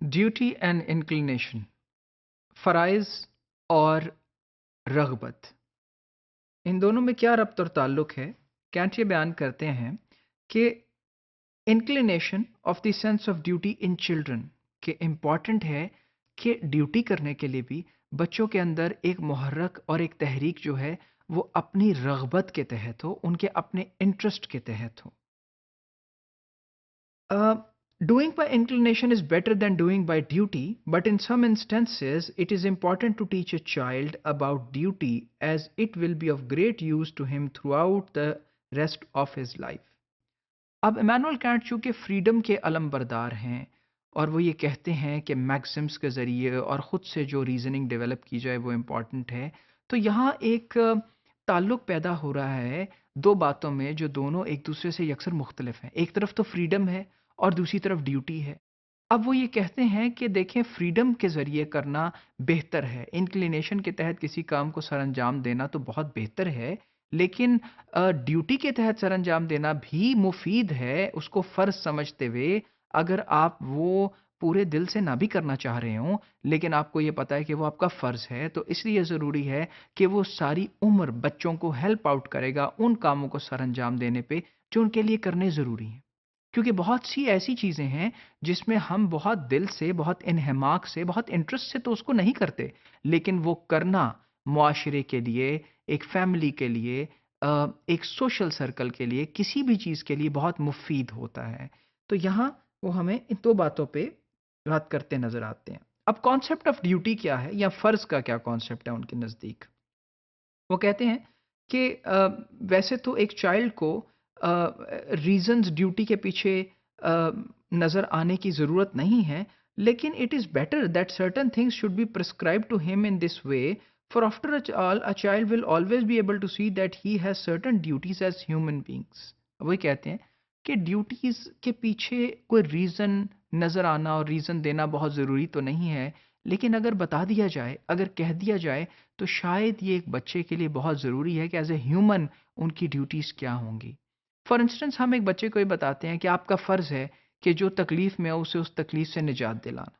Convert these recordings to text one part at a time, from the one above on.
Duty and inclination, फ़राइज़ और रग़बत, इन दोनों में क्या रब्त और ताल्लुक़ है? कैंट ये बयान करते हैं कि inclination of the sense of duty in children, कि इम्पॉर्टेंट है कि ड्यूटी करने के लिए भी बच्चों के अंदर एक मुहर्रक और एक तहरीक जो है वो अपनी रग़बत के तहत हो, उनके अपने इंटरेस्ट के तहत हो। Uh, doing by inclination is better than doing by duty, but in some instances, it is important to teach a child about duty as it will be of great use to him throughout the rest of his life. अब Emmanuel cantt चूँकि freedom के अलमबरदार हैं और वो ये कहते हैं कि मैक्सिम्स के ज़रिए और ख़ुद से जो रीज़निंग डेवलप की जाए वो इम्पॉर्टेंट है, तो यहाँ एक ताल्लुक़ पैदा हो रहा है दो बातों में जो दोनों एक दूसरे से यकसर मुख्तलिफ हैं। एक तरफ तो फ्रीडम है और दूसरी तरफ ड्यूटी है। अब वो ये कहते हैं कि देखें, फ्रीडम के ज़रिए करना बेहतर है, इंक्लिनेशन के तहत किसी काम को सरअंजाम देना तो बहुत बेहतर है, लेकिन ड्यूटी के तहत सरअंजाम देना भी मुफ़ीद है, उसको फ़र्ज़ समझते हुए। अगर आप वो पूरे दिल से ना भी करना चाह रहे हों, लेकिन आपको ये पता है कि वो आपका फ़र्ज़ है, तो इसलिए ज़रूरी है कि वो सारी उम्र बच्चों को हेल्प आउट करेगा उन कामों को सरअंजाम देने पे, जो उनके लिए करने ज़रूरी हैं। क्योंकि बहुत सी ऐसी चीज़ें हैं जिसमें हम बहुत दिल से, बहुत इन्हमाक से, बहुत इंटरेस्ट से तो उसको नहीं करते, लेकिन वो करना मुआशरे के लिए, एक फैमिली के लिए, एक सोशल सर्कल के लिए, किसी भी चीज़ के लिए बहुत मुफीद होता है। तो यहाँ वो हमें इन दो बातों पे बात करते नज़र आते हैं। अब कॉन्सेप्ट ऑफ ड्यूटी क्या है या फ़र्ज़ का क्या कॉन्सेप्ट है उनके नज़दीक? वो कहते हैं कि वैसे तो एक चाइल्ड को रीजंस ड्यूटी के पीछे नज़र आने की ज़रूरत नहीं है, लेकिन it is better that certain things should be prescribe to him in this way, for after a child will always be able to see that he has certain duties as human beings. वही कहते हैं कि duties के पीछे कोई reason नज़र आना और रीज़न देना बहुत ज़रूरी तो नहीं है, लेकिन अगर बता दिया जाए, अगर कह दिया जाए, तो शायद ये एक बच्चे के लिए बहुत ज़रूरी है कि एज ए ह्यूमन उनकी ड्यूटीज़ क्या होंगी। फॉर इंस्टेंस हम एक बच्चे को ये बताते हैं कि आपका फ़र्ज़ है कि जो तकलीफ़ में है उसे उस तकलीफ़ से निजात दिलाना।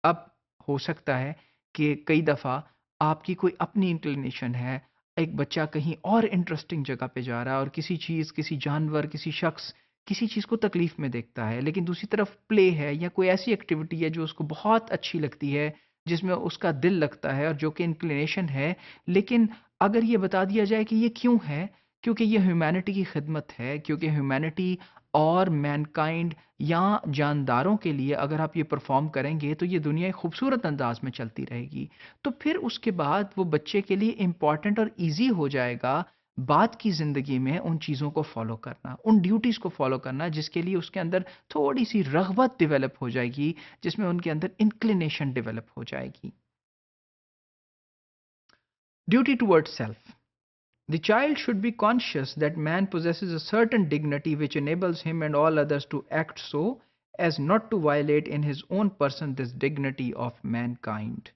अब हो सकता है कि कई दफ़ा आपकी कोई अपनी इंक्लिनेशन है, एक बच्चा कहीं और इंटरेस्टिंग जगह पे जा रहा है और किसी चीज़, किसी जानवर, किसी शख्स, किसी चीज़ को तकलीफ़ में देखता है, लेकिन दूसरी तरफ प्ले है या कोई ऐसी एक्टिविटी है जो उसको बहुत अच्छी लगती है, जिसमें उसका दिल लगता है और जो कि इंक्लिनेशन है, लेकिन अगर ये बता दिया जाए कि ये क्यों है? क्योंकि ये ह्यूमैनिटी की खिदमत है, क्योंकि ह्यूमैनिटी और मैनकाइंड या जानदारों के लिए अगर आप ये परफॉर्म करेंगे तो ये दुनिया एक खूबसूरत अंदाज में चलती रहेगी। तो फिर उसके बाद वो बच्चे के लिए इम्पॉर्टेंट और ईजी हो जाएगा बाद की ज़िंदगी में उन चीज़ों को फॉलो करना, उन ड्यूटीज़ को फॉलो करना, जिसके लिए उसके अंदर थोड़ी सी रगबत डेवलप हो जाएगी, जिसमें उनके अंदर इंक्लिनेशन डेवलप हो जाएगी। Duty towards self, the child should be conscious that man possesses a certain dignity which enables him and all others to act so as not to violate in his own person this dignity of mankind.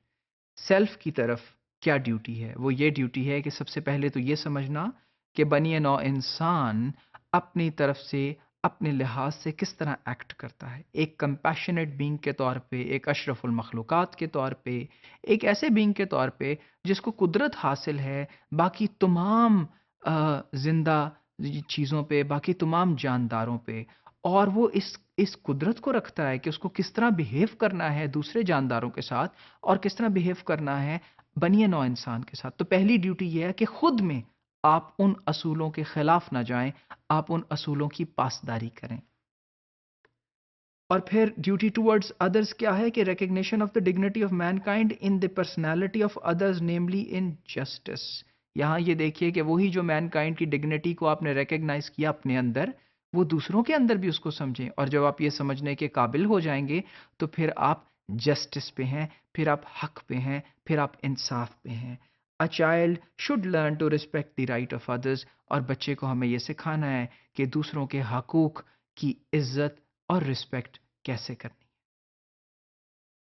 Self की तरफ क्या duty है? वो ये duty है कि सबसे पहले तो ये समझना कि बनी नौ इंसान अपनी तरफ से, अपने लिहाज से किस तरह एक्ट करता है। एक कंपैशनेट बीइंग के तौर पे, एक अशरफुल मखलूक़ात के तौर पे, एक ऐसे बीइंग के तौर पे जिसको कुदरत हासिल है बाकी तमाम ज़िंदा चीज़ों पे, बाकी तमाम जानदारों पे, और वो इस कुदरत को रखता है कि उसको किस तरह बिहेव करना है दूसरे जानदारों के साथ और किस तरह बिहेव करना है बनिए नौ इंसान के साथ। तो पहली ड्यूटी ये है कि खुद में आप उन असूलों के खिलाफ ना जाएं, आप उन असूलों की पासदारी करें। और फिर ड्यूटी टुवर्ड्स अदर्स क्या है कि recognition of the dignity of Mankind in the personality of others, namely in justice. यहाँ ये देखिए कि वही जो मैनकाइंड की डिग्निटी को आपने रिकग्नाइज किया अपने अंदर, वो दूसरों के अंदर भी उसको समझें, और जब आप ये समझने के काबिल हो जाएंगे तो फिर आप जस्टिस पे हैं, फिर आप हक पे हैं, फिर आप इंसाफ पे हैं। A child should learn to respect the right of others, और बच्चे को हमें ये सिखाना है कि दूसरों के हकूक की इज्जत और रिस्पेक्ट कैसे करनी।